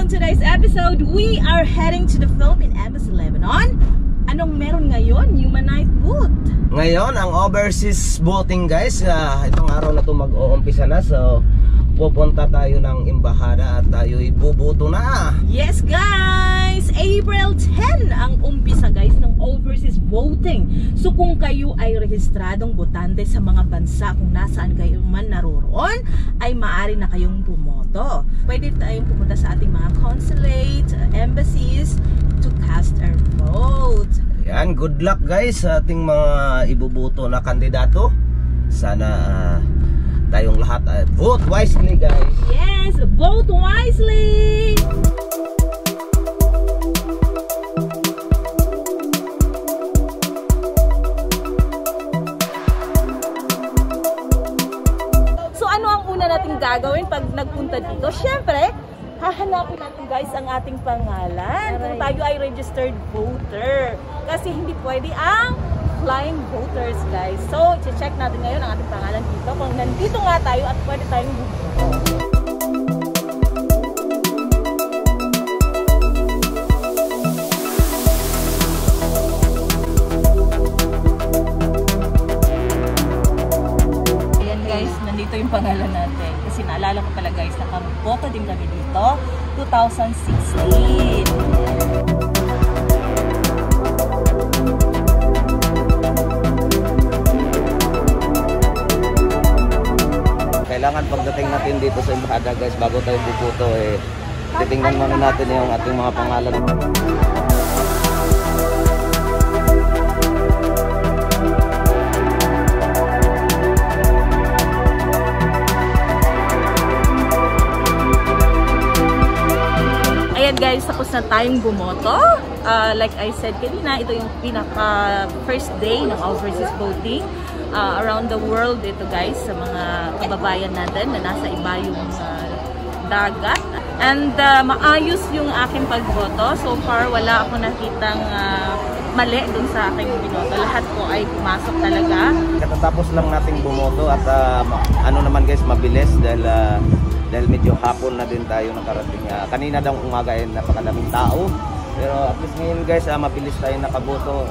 on today's episode, we are heading to the Philippine Embassy, Lebanon. Anong meron ngayon? Human Night Boot. Ngayon, ang overseas voting guys, itong araw na ito mag-uumpisa na. So, pupunta tayo ng embahada at tayo ibubuto na. Yes guys! April 10 ang umpisa guys ng overseas voting. So kung kayo ay rehistradong botante sa mga bansa kung nasaan kayo man naroroon, ay maaari na kayong bumoto. Pwede tayong pumunta sa ating mga consulate, embassies to cast our vote. Yan, good luck guys sa ating mga ibubuto na kandidato. Sana tayong lahat vote wisely guys. Yes, vote wisely. So ano ang una nating gagawin pag nagpunta dito? Syempre, hahanapin natin guys ang ating pangalan kung tayo ay registered voter. Kasi hindi pwede ang flying voters guys. So, i-check natin ngayon ang ating pangalan dito. Kung nandito nga tayo at pwede tayong bumoto. Ayan guys, nandito yung pangalan natin. Kasi naalala ko pala guys, nakaboto din kami dito. 2016. Kailangan pagdating natin dito sa embahada guys, bago tayo bubuto titingnan muna natin yung ating mga pangalan. Ayan guys, tapos na tayong bumoto. Like I said kanina, ito yung pinaka first day ng overseas voting. Around the world ito guys, sa mga kababayan natin na nasa iba yung dagat. And maayos yung aking pagboto. So far, wala ako nakitang mali dun sa aking binoto. Lahat po ay pumasok talaga. Katatapos lang nating bumoto at ano naman guys, mabilis dahil medyo hapon na din tayo nakarating. Kanina daw umaga napakadaming tao. Pero at least ngayon guys, mabilis tayo nakaboto.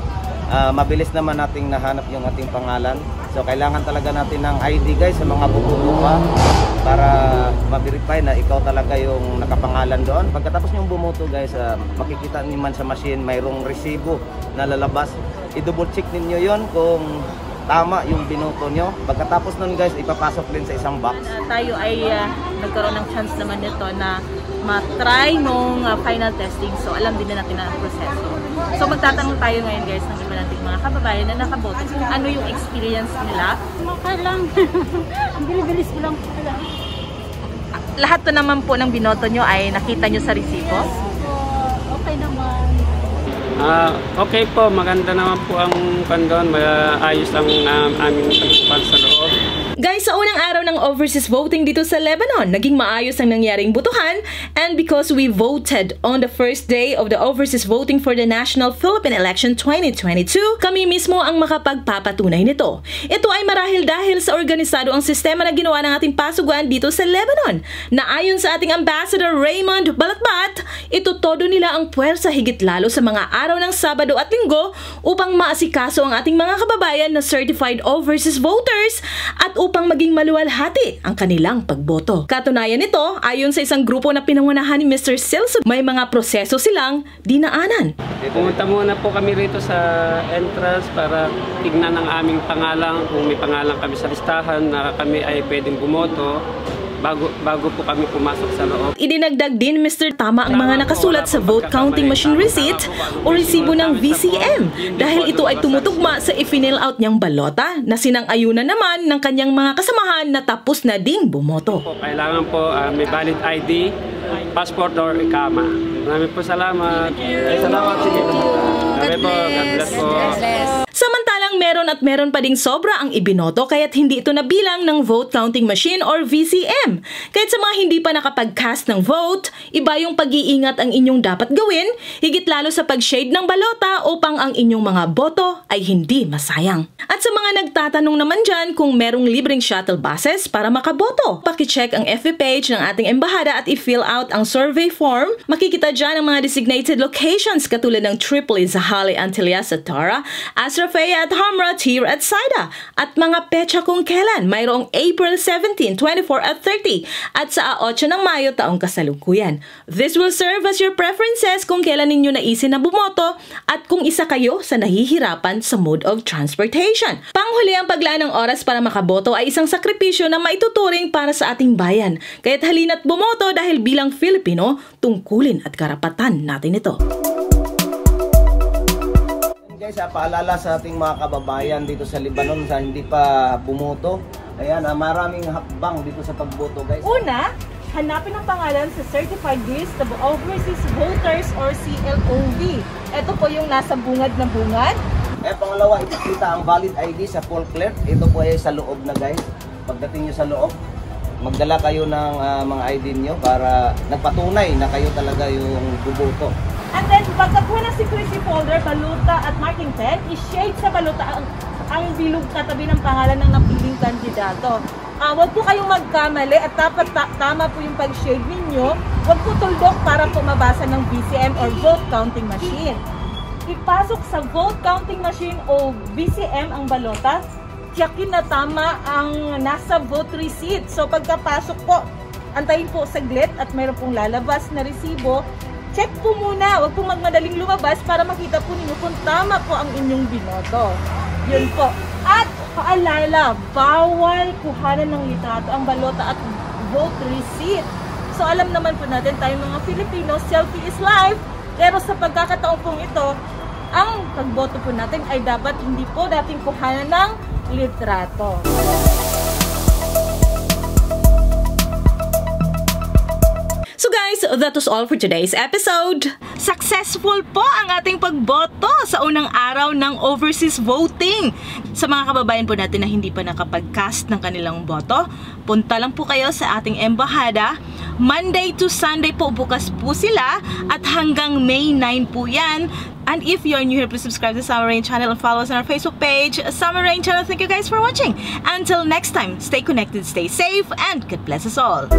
Mabilis naman nating nahanap yung ating pangalan. So kailangan talaga natin ng ID guys sa mga bubuto pa para ma-verify na ikaw talaga yung nakapangalan doon. Pagkatapos yung bumoto guys, makikita niyo man sa machine mayroong resibo na lalabas. I-double check ninyo yon kung tama yung binoto nyo. Pagkatapos nun guys, ipapasok din sa isang box. Tayo ay nagkaroon ng chance naman nito na matry nung final testing. So alam din na natin ang proseso. So magtatanong tayo ngayon guys ng iba nating mga kababayan na nakaboto kung ano yung experience nila. Okay lang. Ang bilis ko lang. Lahat to naman po ng binoto nyo ay nakita nyo sa resibo? Okay naman. Okay po, maganda naman po ang kandon, ayos ang aming pagsupan sa loob. Guys, sa unang araw ng overseas voting dito sa Lebanon, naging maayos ang nangyaring butuhan, and because we voted on the first day of the overseas voting for the National Philippine Election 2022, kami mismo ang makapagpapatunay nito. Ito ay marahil dahil sa organisado ang sistema na ginawa ng ating pasuguan dito sa Lebanon, na ayon sa ating Ambassador Raymond Balatbat, ito todo nila ang puwersa higit lalo sa mga araw ng Sabado at Linggo upang maasikaso ang ating mga kababayan na certified overseas voters at upang maging maluwalhati ang kanilang pagboto. Katunayan nito, ayon sa isang grupo na pinangunahan ni Mr. Celso, may mga proseso silang dinaanan. Pumunta muna po kami rito sa entrance para tignan ang aming pangalan, kung may pangalan kami sa listahan na kami ay pwedeng bumoto. Bago po kami pumasok sa loob. Idinagdag din Mr. Tama ang mga nakasulat sa vote counting machine receipt o resibo ng VCM dahil ito ay tumutugma sa i-fill out niyang balota na sinang-ayunan naman ng kanyang mga kasamahan na tapos na ding bumoto. Kailangan po may valid ID, passport or ikama. Maraming po salamat. Salamat. Maraming po. God bless po. Samantala lang meron pa ding sobra ang ibinoto kaya't hindi ito nabilang ng vote counting machine or VCM. Kahit sa mga hindi pa nakapag-cast ng vote, iba yung pag-iingat ang inyong dapat gawin, higit lalo sa pag-shade ng balota upang ang inyong mga boto ay hindi masayang. At sa mga nagtatanong naman dyan kung merong libreng shuttle buses para makaboto, pakicheck ang FB page ng ating embahada at i-fill out ang survey form. Makikita dyan ang mga designated locations katulad ng Tripoli, Zahali, Antillas at Tara, Asrafea at Hamra, Tir at Saida, at mga petsa kung kailan, mayroong April 17, 24 at 30 at sa 8 ng Mayo taong kasalukuyan. This will serve as your preferences kung kailan ninyo naisin na bumoto at kung isa kayo sa nahihirapan sa mode of transportation. Panghuli, ang paglaan ng oras para makaboto ay isang sakripisyo na maituturing para sa ating bayan. Kaya't halina't bumoto dahil bilang Filipino, tungkulin at karapatan natin ito. Guys, paalala sa ating mga kababayan dito sa Lebanon sa hindi pa bumoto. Ayan, maraming hakbang dito sa pagboto, guys. Una, hanapin ang pangalan sa Certified List of Overseas Voters or CLOV. Ito po yung nasa bungad na bungad. Pangalawa, ipakita ang valid ID sa poll clerk. Ito po ay sa loob na, guys. Pagdating nyo sa loob, magdala kayo ng mga ID nyo para nagpatunay na kayo talaga yung buboto. And then, pagkakuha ng secrecy folder, baluta at marking pen, i-shade sa baluta ang bilog katabi ng pangalan ng napiling kandidato. Huwag po kayong magkamali at dapat tama po yung pag-shade ninyo. Huwag po tuldok para po mabasa ng VCM or vote counting machine. Ipasok sa vote counting machine o VCM ang balota, tiyakin na tama ang nasa vote receipt. So pagkapasok po, antayin po saglit at mayroon pong lalabas na resibo. Check po muna, huwag pong magmadaling lumabas para makita po ninyo kung tama po ang inyong binoto. Yun po. At paalala, bawal kuhanan ng litrato ang balota at vote receipt. So alam naman po natin tayong mga Filipino, selfie is life. Pero sa pagkakataon pong ito, ang pagboto po natin ay dapat hindi po dating kuhanan ng litrato. So guys, that was all for today's episode. Successful po ang ating pagboto sa unang araw ng overseas voting. Sa mga kababayan po natin na hindi pa nakapag-cast ng kanilang boto, punta lang po kayo sa ating embahada. Monday to Sunday po, bukas po sila at hanggang May 9 po yan. And if you're new here, please subscribe to Summer Rain channel and follow us on our Facebook page, Summer Rain channel. Thank you guys for watching. Until next time, stay connected, stay safe, and God bless us all.